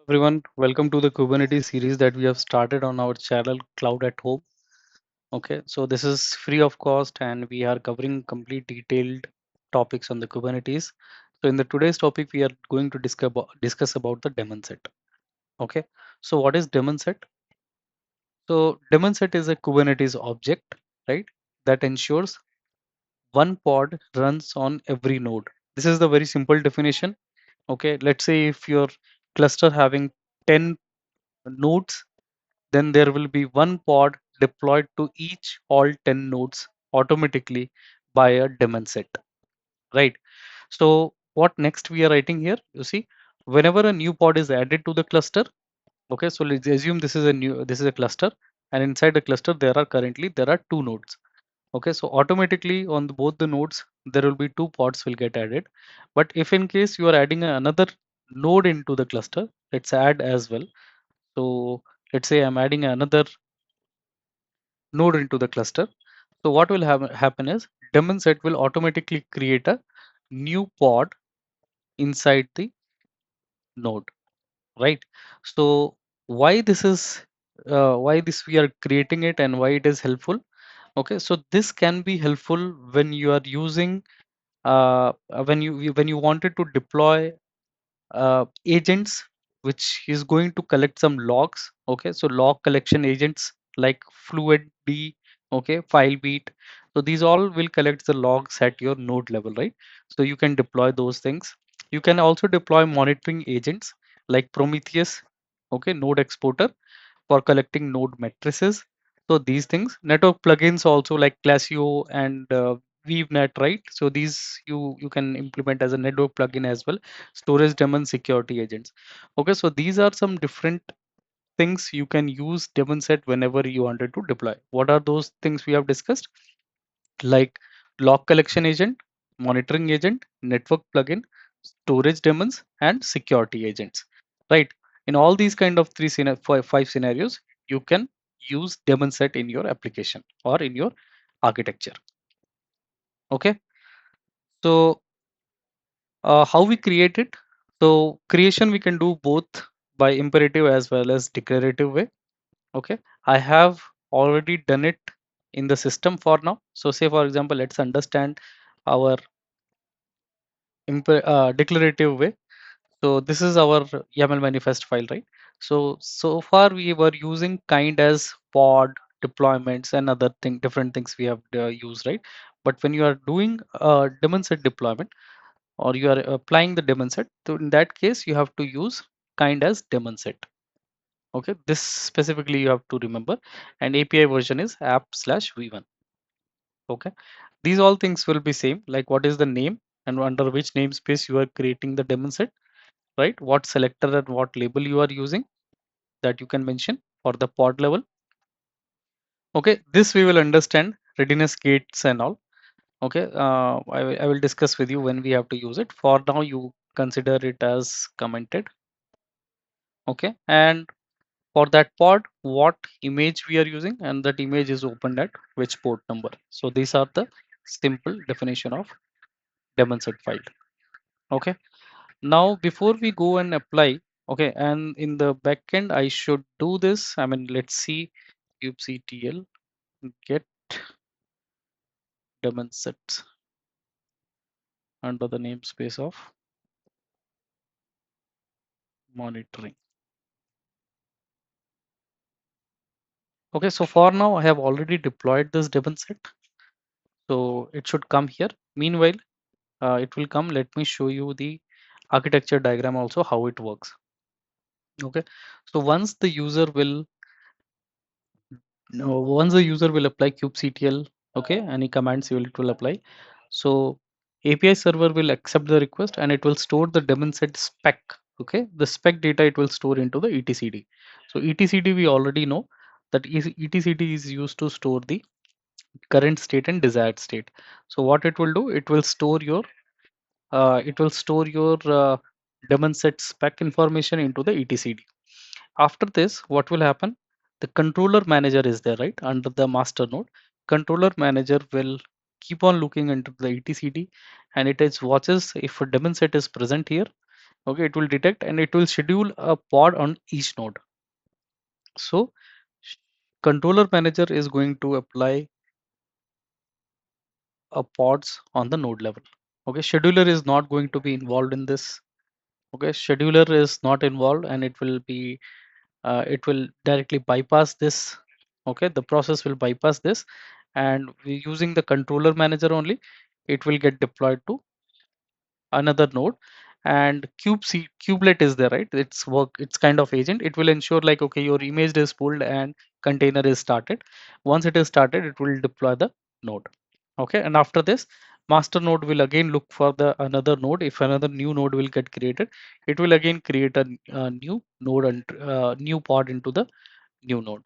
Everyone, welcome to the Kubernetes series that we have started on our channel Cloud at Home. Okay, so this is free of cost and we are covering complete detailed topics on the Kubernetes. So in the today's topic, we are going to discuss about the DaemonSet. Okay, so what is DaemonSet? So DaemonSet is a Kubernetes object, right, that ensures one pod runs on every node. This is the very simple definition. Okay, let's say if your cluster having 10 nodes, then there will be one pod deployed to each all 10 nodes automatically by a daemon set, right? So what next we are writing here, you see, whenever a new pod is added to the cluster, okay, so let's assume this is a cluster, and inside the cluster there are two nodes. Okay, so automatically on both the nodes there will be two pods will get added. But if in case you are adding another node into the cluster, let's add as well. So let's say I'm adding another node into the cluster. So what will happen is DaemonSet will automatically create a new pod inside the node, right? So why this is why this we are creating it and why it is helpful? Okay, so this can be helpful when you are using when you wanted to deploy agents which is going to collect some logs. Okay, so log collection agents like Fluentd, okay, filebeat. So these all will collect the logs at your node level, right? So you can deploy those things. You can also deploy monitoring agents like Prometheus, okay, node exporter, for collecting node matrices. So these things, network plugins also like Classio and VNet, right? So these you can implement as a network plugin as well. Storage daemon security agents. Okay, so these are some different things you can use DaemonSet whenever you wanted to deploy. What are those things we have discussed? Like log collection agent, monitoring agent, network plugin, storage daemons, and security agents. Right. In all these kind of five scenarios, you can use DaemonSet in your application or in your architecture. Okay. So how we create it? So creation we can do both by imperative as well as declarative way. Okay. I have already done it in the system for now. So say for example, let's understand our declarative way. So this is our YAML manifest file, right? So far we were using kind as pod deployments and other different things we have used, right? But when you are doing a daemon set deployment or you are applying the daemon set, so in that case you have to use kind as daemon set. Okay, this specifically you have to remember, and API version is app/v1. Okay, these all things will be same, like what is the name and under which namespace you are creating the daemon set, right? What selector and what label you are using, that you can mention for the pod level. Okay, this we will understand readiness gates and all. Okay, I will discuss with you when we have to use it. For now, you consider it as commented. Okay, and for that pod, what image we are using, and that image is opened at which port number. So these are the simple definition of daemon set file. Okay, now before we go and apply, okay, and in the backend I should do this. I mean, let's see kubectl get daemon sets under the namespace of monitoring. Okay, so for now I have already deployed this daemon set, so it should come here. Meanwhile, it will come. Let me show you the architecture diagram also how it works. Okay, so once the user will apply kubectl, okay, any commands it will apply. So API server will accept the request and it will store the daemon set spec. Okay, the spec data it will store into the etcd. So etcd we already know that etcd is used to store the current state and desired state. So what it will do, it will store your daemon set spec information into the etcd. After this, what will happen? The controller manager is there, right? Under the master node, controller manager will keep on looking into the etcd, and it is watches if a daemon set is present here. Okay, it will detect and it will schedule a pod on each node. So controller manager is going to apply a pods on the node level. Okay, scheduler is not going to be involved in this. Okay, scheduler is not involved and it will directly bypass this. Okay, the process will bypass this, and we using the controller manager only, it will get deployed to another node. And kubelet is there, right? It's kind of agent. It will ensure like, okay, your image is pulled and container is started. Once it is started, it will deploy the node. Okay, and after this, master node will again look for the another node. If another new node will get created, it will again create a new node and new pod into the new node,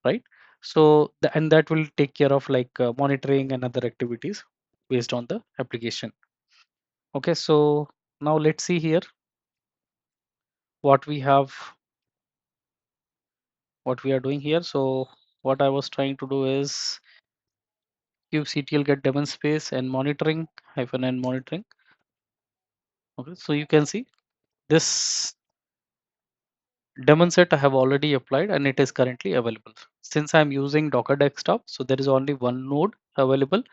right? So and that will take care of like monitoring and other activities based on the application. Okay, so now let's see here what we have, what we are doing here. So what I was trying to do is kubectl get daemon space and monitoring hyphen and monitoring. Okay, so you can see this daemon set I have already applied and it is currently available. Since I'm using Docker desktop, so there is only one node available,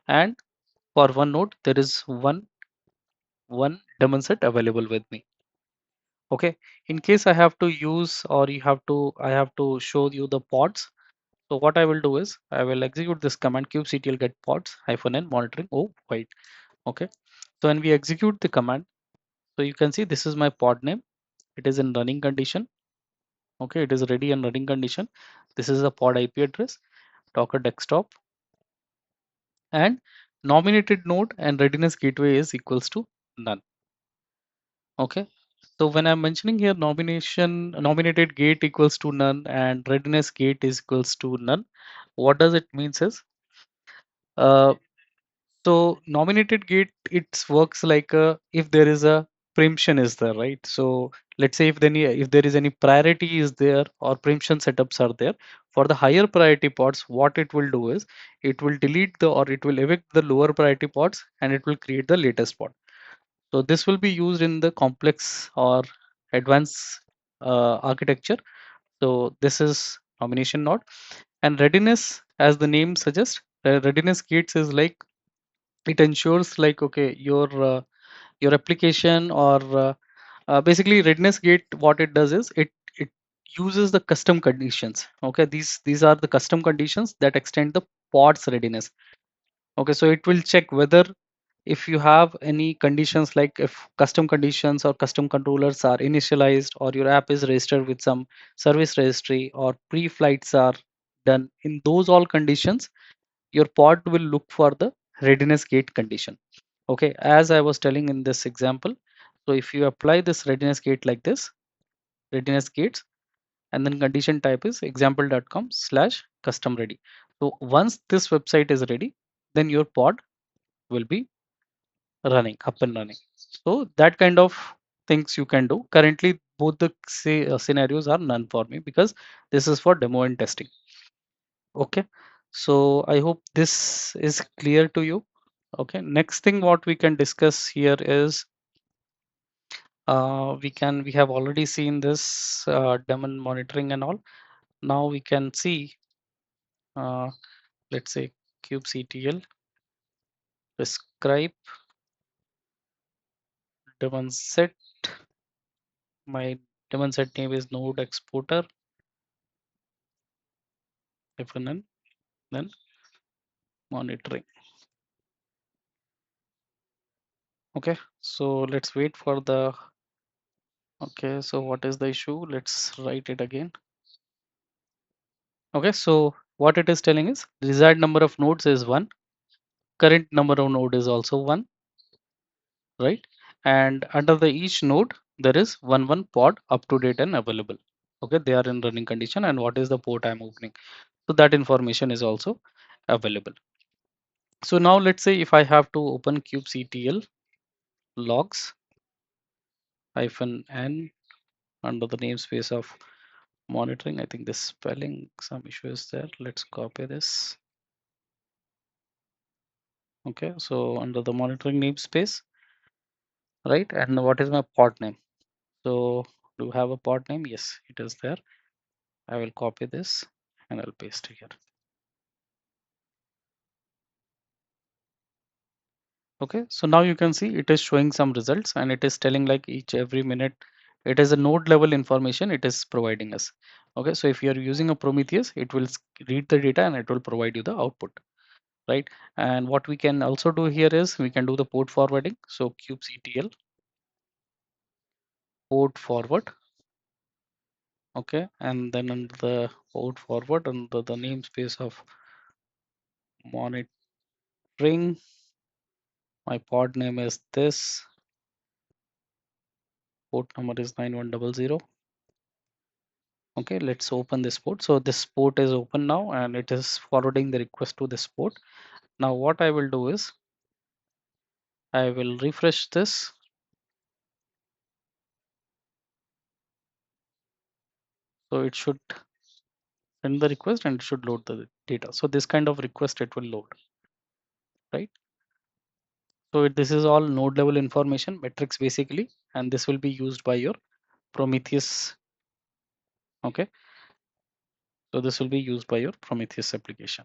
and for one node there is one daemon set available with me. Okay, in case I have to use or I have to show you the pods. So what I will do is I will execute this command kubectl get pods hyphen n monitoring. Oh, wait. Okay. So when we execute the command, so you can see this is my pod name. It is in running condition. Okay, it is ready and running condition. This is the pod IP address, Docker desktop, and nominated node and readiness gateway is equals to none. Okay. So when I'm mentioning here nominated gate equals to none and readiness gate is equals to none, what does it means is uh, so nominated gate, it works like if there is a preemption is there, right? So let's say if there is any priority is there or preemption setups are there for the higher priority pods, what it will do is it will delete the or it will evict the lower priority pods and it will create the latest pod. So this will be used in the complex or advanced architecture. So this is nomination node and readiness, as the name suggests, readiness gates is like it ensures like, okay, your application or basically readiness gate, what it does is it uses the custom conditions. Okay, these are the custom conditions that extend the pod's readiness. Okay, so it will check whether if you have any conditions like if custom conditions or custom controllers are initialized or your app is registered with some service registry or pre-flights are done, in those all conditions your pod will look for the readiness gate condition. Okay, as I was telling in this example, so if you apply this readiness gate like this, readiness gates, and then condition type is example.com slash custom ready. So once this website is ready, then your pod will be running up and running. So that kind of things you can do. Currently both the scenarios are none for me because this is for demo and testing. Okay, so I hope this is clear to you. Okay, next thing what we can discuss here is we have already seen this daemon monitoring and all. Now we can see uh, let's say kubectl describe daemon set. My daemon set name is node exporter hyphen then monitoring. Okay, so let's wait for the. Okay, so what is the issue? Let's write it again. Okay, so what it is telling is desired number of nodes is 1, current number of node is also 1, right? And under the each node there is one pod up to date and available. Okay, they are in running condition and what is the port I'm opening. So that information is also available. So now let's say if I have to open kubectl logs hyphen n under the namespace of monitoring. I think this spelling some issue is there. Let's copy this. Okay, so under the monitoring namespace, right? And what is my pod name? So do you have a pod name? Yes, it is there. I will copy this and I'll paste here. Okay, so now you can see it is showing some results and it is telling like each every minute. It is a node level information it is providing us. Okay, so if you are using a Prometheus, it will read the data and it will provide you the output, right? And what we can also do here is we can do the port forwarding. So kubectl port forward. Okay, and then under the port forward under the namespace of monitoring, my pod name is this, port number is 9100. Okay, let's open this port. So this port is open now and it is forwarding the request to this port. Now what I will do is I will refresh this. So it should send the request and it should load the data. So this kind of request it will load, right? So this is all node level information metrics basically, and this will be used by your Prometheus. Okay, so this will be used by your Prometheus application.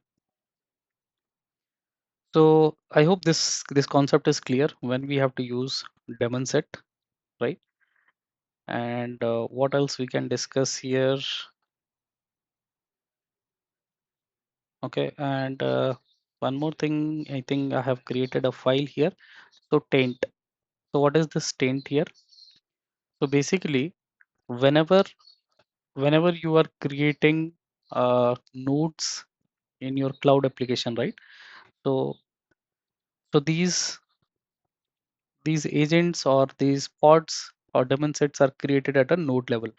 So I hope this concept is clear when we have to use DaemonSet, right? And what else we can discuss here? Okay, and one more thing, I think I have created a file here. So taint. So what is this taint here? So basically, whenever whenever you are creating nodes in your cloud application, right? So these agents or these pods or daemon sets are created at a node level.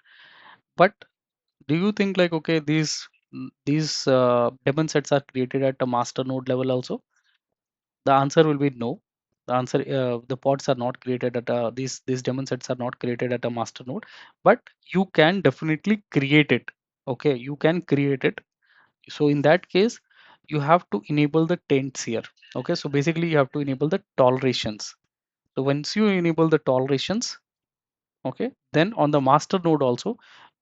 But do you think like okay these daemon sets are created at a master node level also? The answer will be no. The answer the pods are not created at a, these daemon sets are not created at a master node, but you can definitely create it. Okay, you can create it. So in that case, you have to enable the taints here. Okay, so basically you have to enable the tolerations. So once you enable the tolerations, okay, then on the master node also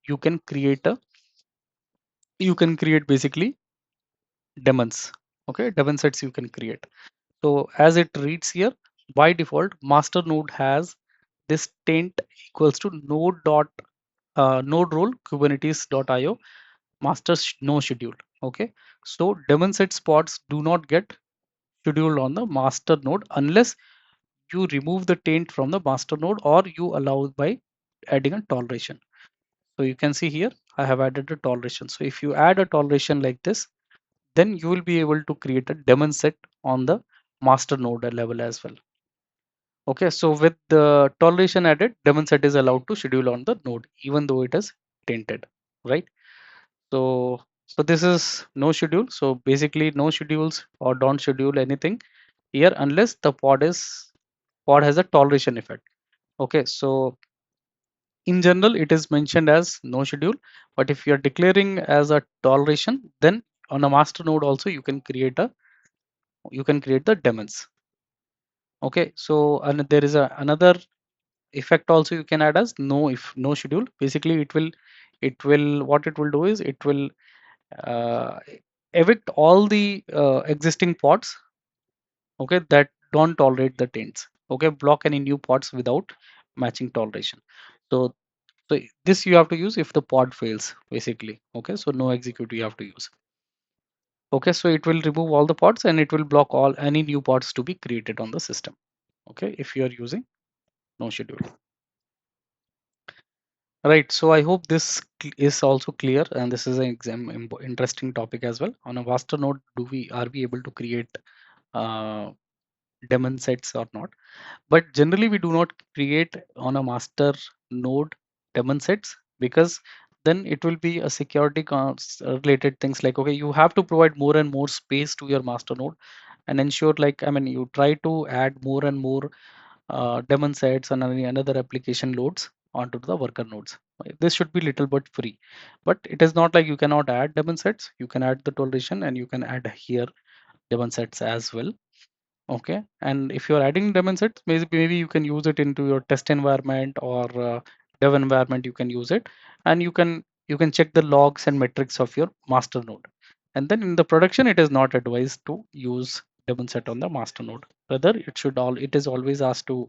you can create a you can create basically daemons. Okay, daemon sets you can create. So as it reads here, by default, master node has this taint equals to node role kubernetes.io master no schedule. Okay, so daemon set spots do not get scheduled on the master node unless you remove the taint from the master node or you allow by adding a toleration. So you can see here I have added a toleration. So if you add a toleration like this, then you will be able to create a daemon set on the master node level as well. Okay, so with the toleration added, daemon set is allowed to schedule on the node even though it is tainted, right? So this is no schedule. So basically no schedules or don't schedule anything here unless the pod has a toleration effect. Okay, so in general it is mentioned as no schedule, but if you are declaring as a toleration, then on a master node also you can create the daemons. Okay, so and there is another effect also you can add as no if no schedule. Basically it will what it will do is it will uh, evict all the existing pods, okay, that don't tolerate the taints. Okay, block any new pods without matching toleration. So so this you have to use if the pod fails basically. Okay, so no execute you have to use. Okay, so it will remove all the pods and it will block all any new pods to be created on the system. Okay, if you are using no schedule. Right, so I hope this is also clear, and this is an interesting topic as well. On a master node, do we are we able to create uh, daemon sets or not? But generally, we do not create on a master node daemon sets because then it will be a security related things like okay, you have to provide more and more space to your master node and ensure like I mean you try to add more and more daemon sets and any another application loads onto the worker nodes. This should be little bit free, but it is not like you cannot add daemon sets. You can add the toleration and you can add here daemon sets as well. Okay, and if you're adding DaemonSets, maybe you can use it into your test environment or dev environment. You can use it, and you can check the logs and metrics of your master node. And then in the production, it is not advised to use DaemonSet on the master node. Rather, it is always asked to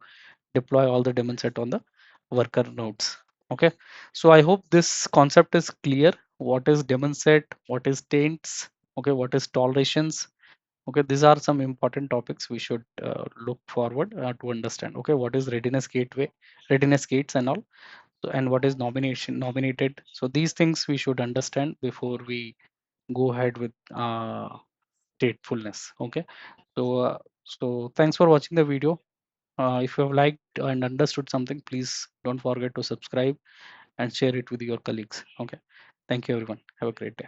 deploy all the DaemonSet on the worker nodes. Okay, so I hope this concept is clear. What is DaemonSet? What is Taints? Okay, what is Tolerations? Okay, these are some important topics we should look forward to understand. Okay, what is readiness gateway, readiness gates and all, so, and what is nominated. So these things we should understand before we go ahead with statefulness. Okay, so thanks for watching the video. If you have liked and understood something, please don't forget to subscribe and share it with your colleagues. Okay, thank you everyone. Have a great day.